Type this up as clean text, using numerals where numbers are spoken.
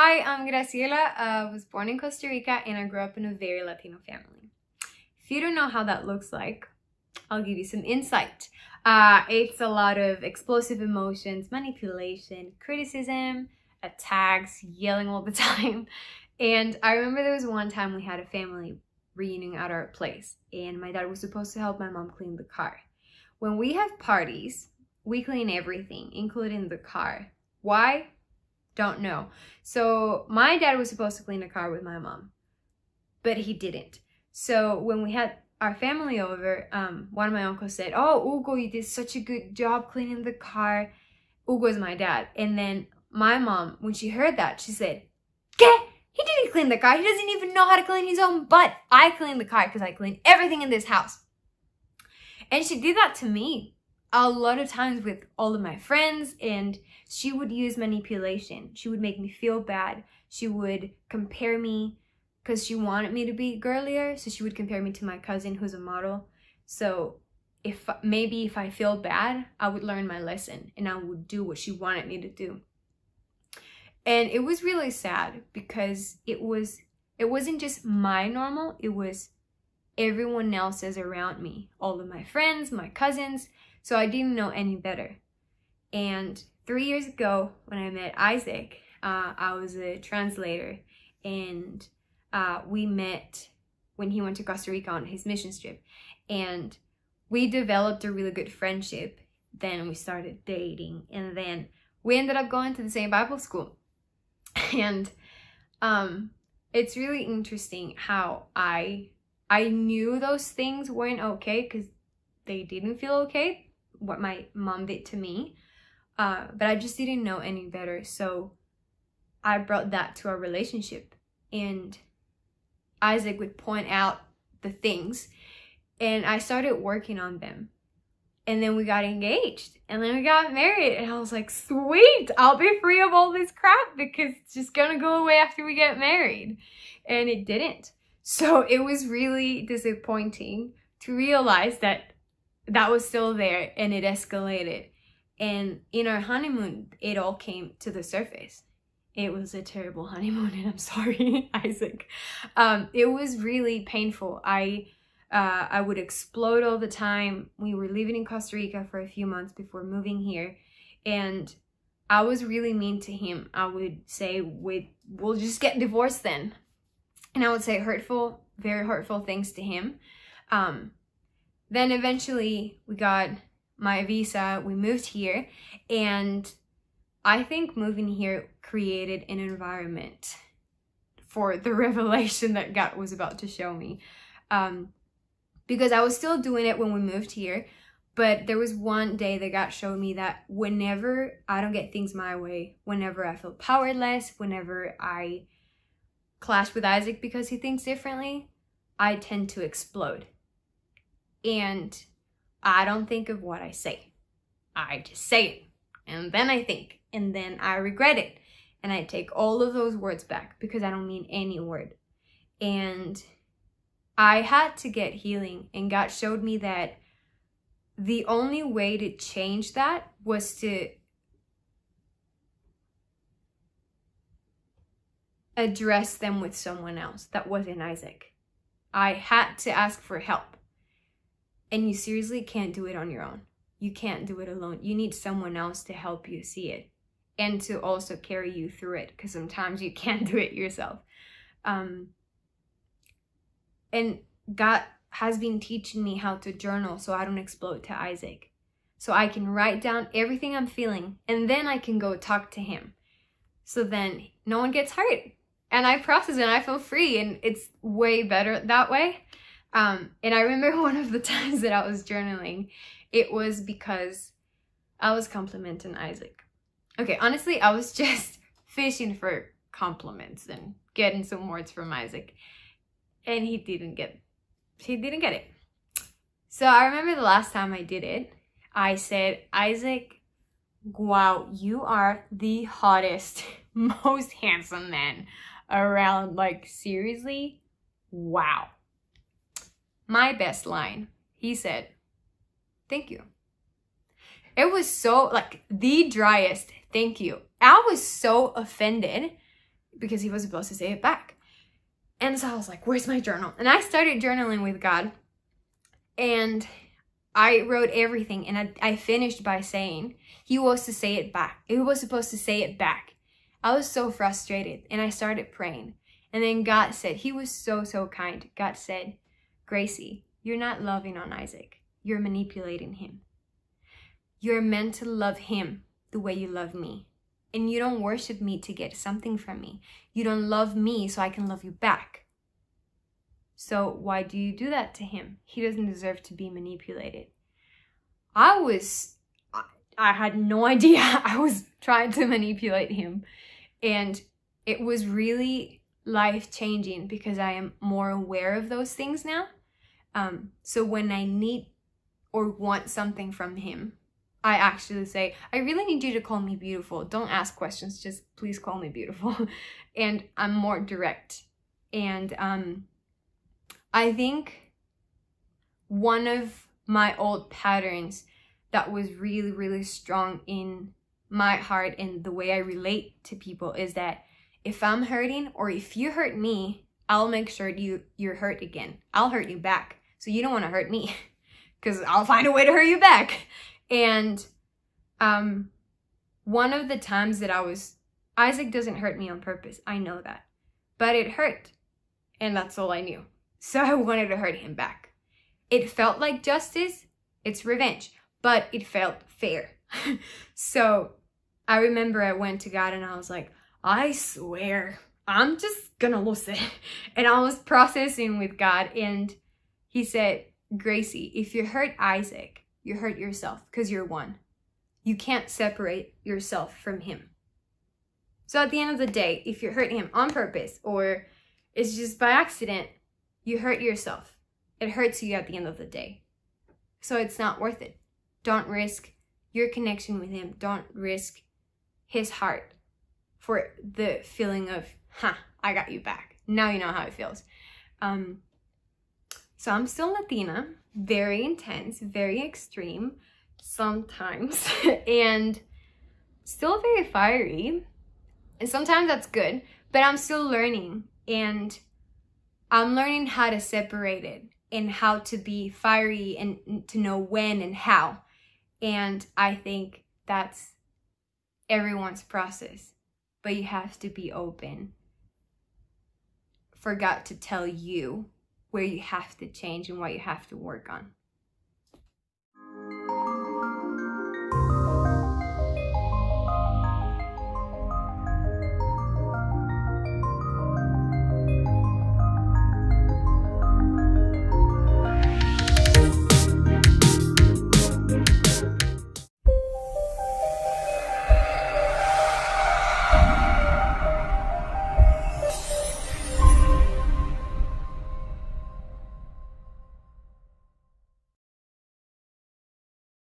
Hi, I'm Graciela. I was born in Costa Rica and I grew up in a very Latino family. If you don't know how that looks like, I'll give you some insight. It's a lot of explosive emotions, manipulation, criticism, attacks, yelling all the time. And I remember there was one time we had a family reunion at our place and my dad was supposed to help my mom clean the car. When we have parties, we clean everything, including the car. Why? Don't know. So my dad was supposed to clean the car with my mom, but he didn't. So when we had our family over, one of my uncles said, "Oh, Hugo, you did such a good job cleaning the car." Hugo is my dad. And then my mom, when she heard that, she said, "¿Qué? He didn't clean the car. He doesn't even know how to clean his own butt. I cleaned the car because I clean everything in this house." And she did that to me a lot of times with all of my friends, and she would use manipulation. She would make me feel bad. She would compare me because she wanted me to be girlier, so she would compare me to my cousin who's a model. So if I feel bad, I would learn my lesson and I would do what she wanted me to do. And it was really sad because it wasn't just my normal, it was everyone else's around me, all of my friends, my cousins. So I didn't know any better. And 3 years ago, when I met Isaac, I was a translator, and we met when he went to Costa Rica on his mission trip. And we developed a really good friendship. Then we started dating, and then we ended up going to the same Bible school. And it's really interesting how I knew those things weren't okay because they didn't feel okay, what my mom did to me, but I just didn't know any better. So I brought that to our relationship, and Isaac would point out the things and I started working on them, and then we got engaged, and then we got married, and I was like, sweet, I'll be free of all this crap because it's just gonna go away after we get married. And it didn't. So it was really disappointing to realize that that was still there, and it escalated. And in our honeymoon, it all came to the surface. It was a terrible honeymoon, and I'm sorry, Isaac. It was really painful. I would explode all the time. We were living in Costa Rica for a few months before moving here, and I was really mean to him. I would say, we'll just get divorced then. And I would say hurtful, very hurtful things to him. Then eventually we got my visa, we moved here, and I think moving here created an environment for the revelation that God was about to show me. Because I was still doing it when we moved here, but there was one day that God showed me that whenever I don't get things my way, whenever I feel powerless, whenever I clash with Isaac because he thinks differently, I tend to explode. And I don't think of what I say. I just say it. And then I think. And then I regret it. And I take all of those words back because I don't mean any word. And I had to get healing. And God showed me that the only way to change that was to address them with someone else that wasn't Isaac. I had to ask for help. And you seriously can't do it on your own. You can't do it alone. You need someone else to help you see it and to also carry you through it, because sometimes you can't do it yourself. And God has been teaching me how to journal so I don't explode to Isaac. So I can write down everything I'm feeling, and then I can go talk to him. So then no one gets hurt. And I process it and I feel free, and it's way better that way. And I remember one of the times that I was journaling, it was because I was complimenting Isaac. Okay, honestly, I was just fishing for compliments and getting some words from Isaac. And he didn't get it. So I remember the last time I did it, I said, "Isaac, wow, you are the hottest, most handsome man around. Like, seriously, wow." My best line, he said, "Thank you." It was so, like, the driest thank you. I was so offended because he was supposed to say it back. And so I was like, where's my journal? And I started journaling with God, and I wrote everything, and I finished by saying he was to say it back. He was supposed to say it back. I was so frustrated, and I started praying. And then God said, he was so, so kind. God said, Gracie, you're not loving on Isaac. You're manipulating him. You're meant to love him the way you love me. And you don't worship me to get something from me. You don't love me so I can love you back. So why do you do that to him? He doesn't deserve to be manipulated. I had no idea I was trying to manipulate him. And it was really life-changing because I am more aware of those things now. So when I need or want something from him, I actually say, I really need you to call me beautiful. Don't ask questions, just please call me beautiful. And I'm more direct. And I think one of my old patterns that was really, really strong in my heart and the way I relate to people is that if I'm hurting or if you hurt me, I'll make sure you're hurt again. I'll hurt you back. So you don't want to hurt me because I'll find a way to hurt you back. And one of the times that Isaac doesn't hurt me on purpose. I know that. But it hurt. And that's all I knew. So I wanted to hurt him back. It felt like justice. It's revenge. But it felt fair. So I remember I went to God and I was like, I swear, I'm just gonna lose it. And I was processing with God. And he said, Gracie, if you hurt Isaac, you hurt yourself because you're one. You can't separate yourself from him. So at the end of the day, if you hurt him on purpose or it's just by accident, you hurt yourself. It hurts you at the end of the day. So it's not worth it. Don't risk your connection with him. Don't risk his heart for the feeling of, I got you back. Now you know how it feels. So I'm still Latina, very intense, very extreme sometimes, and still very fiery. And sometimes that's good, but I'm still learning, and I'm learning how to separate it and how to be fiery and to know when and how. And I think that's everyone's process, but you have to be open for God to tell you where you have to change and what you have to work on.